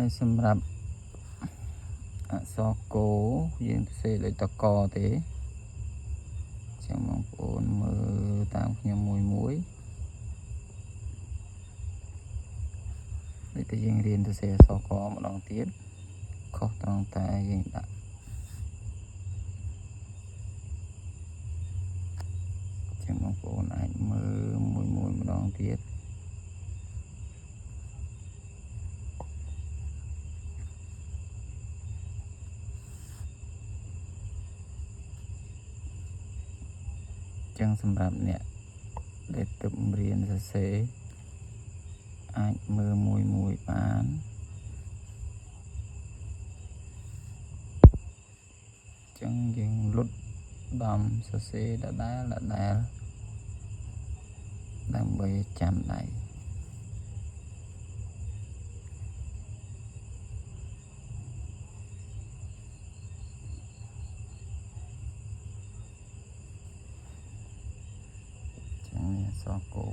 ហើយសម្រាប់អក្សរកោយើងសរសេរដោយតកទេចាំបងប្អូនមើលតាមខ្ញុំមួយដូចតែយើងរៀនសរសេរអក្សរកម្ដងទៀតខុសត្រង់តែយើងដាក់ចាំបងប្អូនអាចមើលមួយម្ដងទៀតចឹងសម្រាប់អ្នកដែលទើបរៀនសរសេរអាចមើលមួយបានចឹងយើងលុតដំសរសេរដដែលដើម្បីចាំដៃចឹងនេះអក្សរកោ